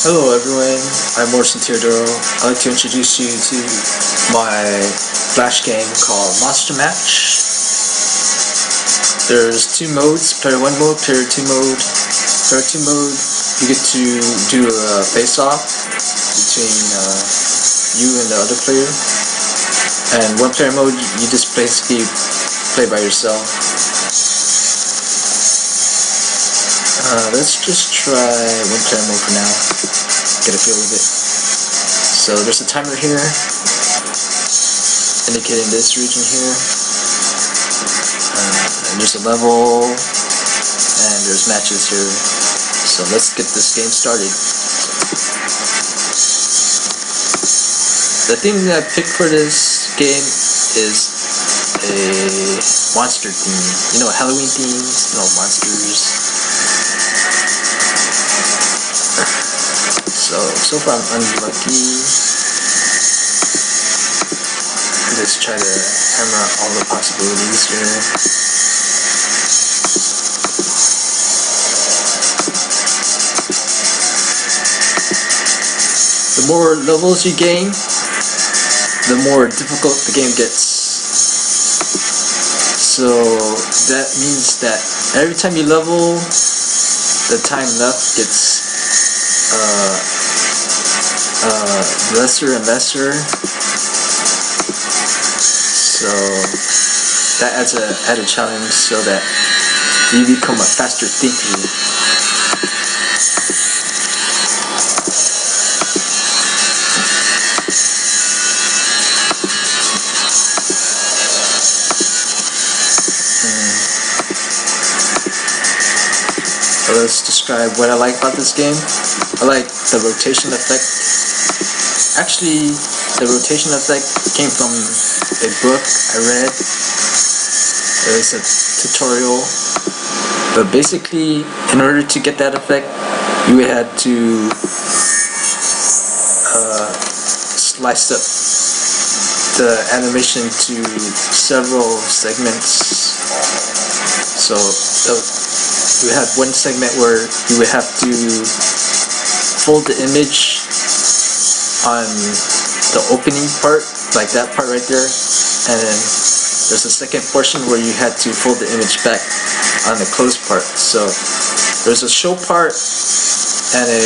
Hello everyone, I'm Morrison Teodoro. I'd like to introduce you to my Flash game called Monster Match. There's two modes, player 1 mode, player 2 mode. Player 2 mode, you get to do a face-off between you and the other player. And one player mode, you just basically play by yourself. Let's just try one player mode for now, get a feel of it. So there's a timer here, indicating this region here, and there's a level, and there's matches here. So let's get this game started. The theme that I picked for this game is a monster theme. You know, Halloween themes, monsters. So far I'm unlucky. Let's try to hammer out all the possibilities here. The more levels you gain, the more difficult the game gets. So that means that every time you level, the time left gets lesser and lesser. So that adds a added challenge so that you become a faster thinker. So let's describe what I like about this game. I like the rotation effect. Actually, the rotation effect came from a book I read. It was a tutorial. But basically, in order to get that effect, you had to slice up the animation to several segments. So you had one segment where you would have to fold the image on the opening part, like that part right there, and then there's a second portion where you had to fold the image back on the closed part. So there's a show part and a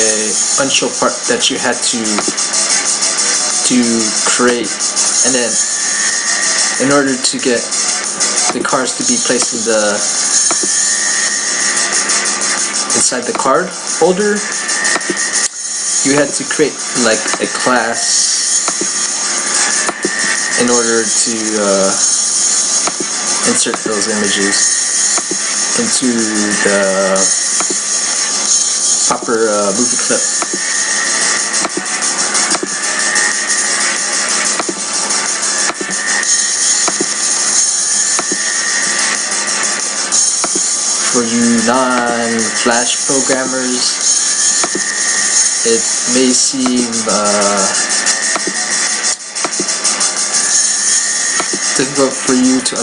unshow part that you had to create, and then in order to get the cards to be placed in inside the card holder, you had to create like a class in order to insert those images into the proper movie clip. For you non-Flash programmers, it may seem difficult for you to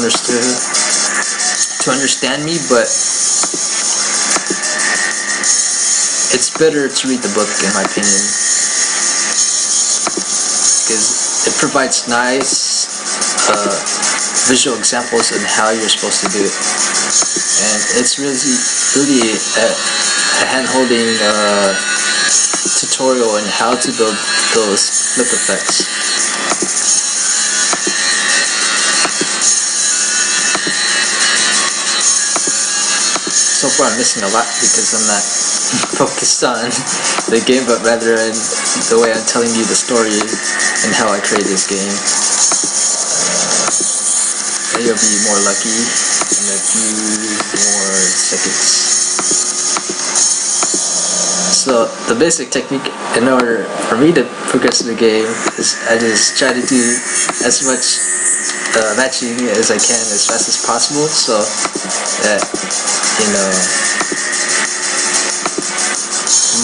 understand me, but it's better to read the book, in my opinion, because it provides nice visual examples on how you're supposed to do it, and it's really a hand-holding tutorial on how to build those flip effects. So far I'm missing a lot because I'm not focused on the game, but rather in the way I'm telling you the story and how I created this game. You'll be more lucky in a few more seconds. So the basic technique in order for me to progress in the game is I just try to do as much matching as I can as fast as possible, so that,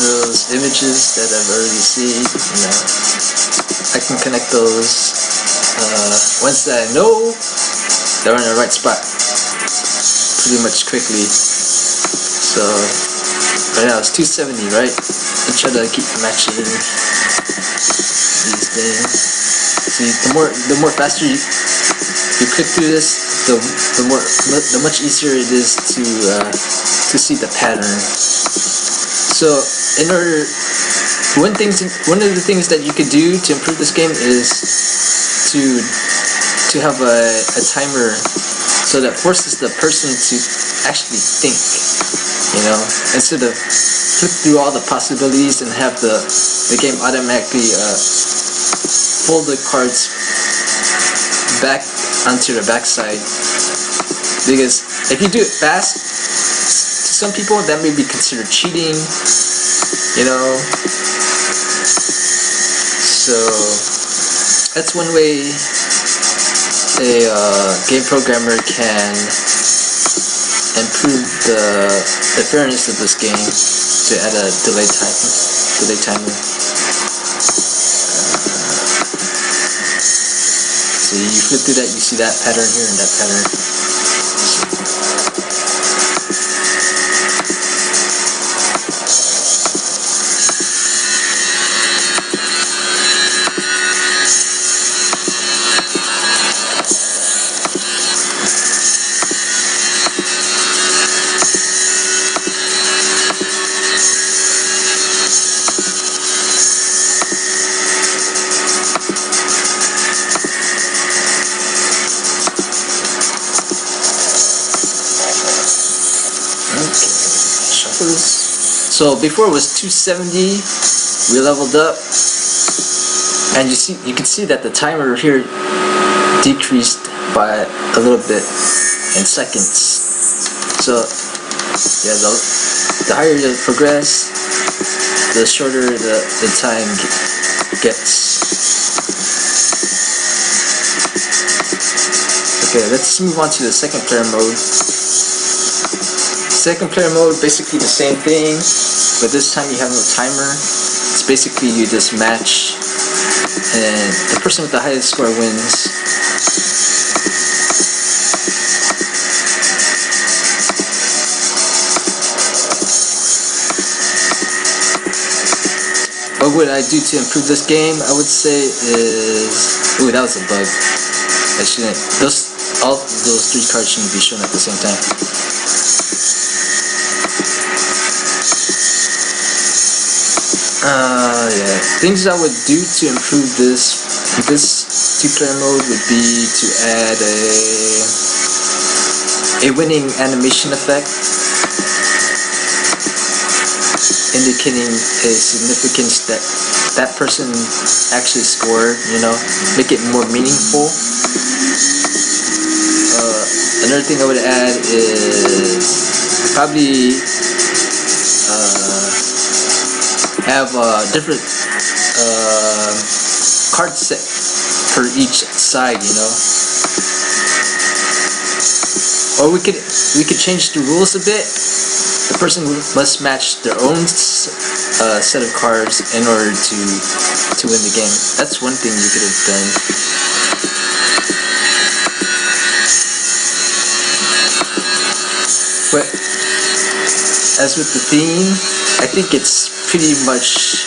those images that I've already seen, I can connect those once that I know they're in the right spot pretty much quickly. So right now it's 270, right? and try to keep matching these things. See, the more faster you click through this, the much easier it is to see the pattern. So one of the things that you could do to improve this game is to have a timer, so that forces the person to actually think, instead of flip through all the possibilities and have the game automatically pull the cards back onto the backside. Because if you do it fast, to some people that may be considered cheating, so that's one way a game programmer can improve the fairness of this game, to add a delay timer. So you flip through that, you see that pattern here and that pattern. So before it was 270, we leveled up, and you can see that the timer here decreased by a little bit in seconds. So yeah, the higher you progress, the shorter the time gets. Okay, let's move on to the second player mode. Second player mode, basically the same thing, but this time you have no timer. It's basically you just match, and the person with the highest score wins. What would I do to improve this game? I would say is... Ooh, that was a bug. I shouldn't... All those three cards shouldn't be shown at the same time. Yeah. Things I would do to improve this two-player mode would be to add a winning animation effect, indicating a significance that person actually scored, make it more meaningful. Another thing I would add is probably have a different card set for each side, Or we could change the rules a bit. The person must match their own set of cards in order to win the game. That's one thing you could have done. But as with the theme, I think it's pretty much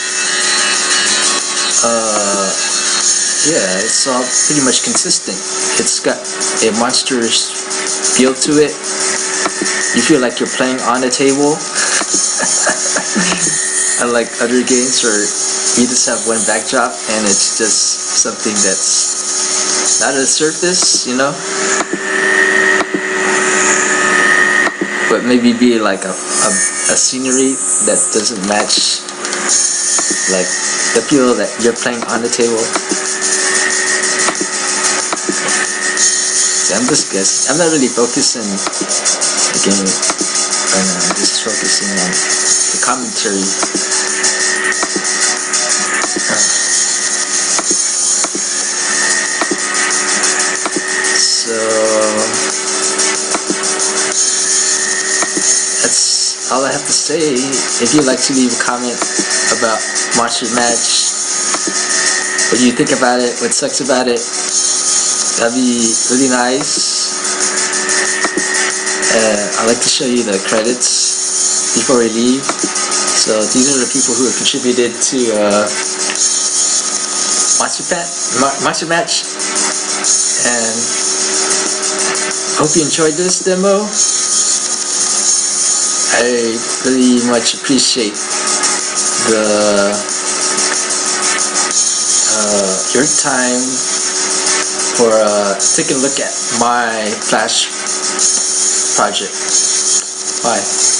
it's all pretty much consistent. It's got a monstrous feel to it. You feel like you're playing on a table. Unlike other games where you just have one backdrop and it's just something that's not a surface, but maybe be like a scenery that doesn't match like the feel that you're playing on the table. So I'm just guessing. I'm not really focusing the game right now. I'm just focusing on the commentary. So that's all I have to say. If you'd like to leave a comment about Monster Match, what do you think about it, what sucks about it, that'd be really nice. I'd like to show you the credits before we leave. So these are the people who have contributed to Monster Match, and I hope you enjoyed this demo. I really much appreciate your time for taking a look at my Flash project. Bye.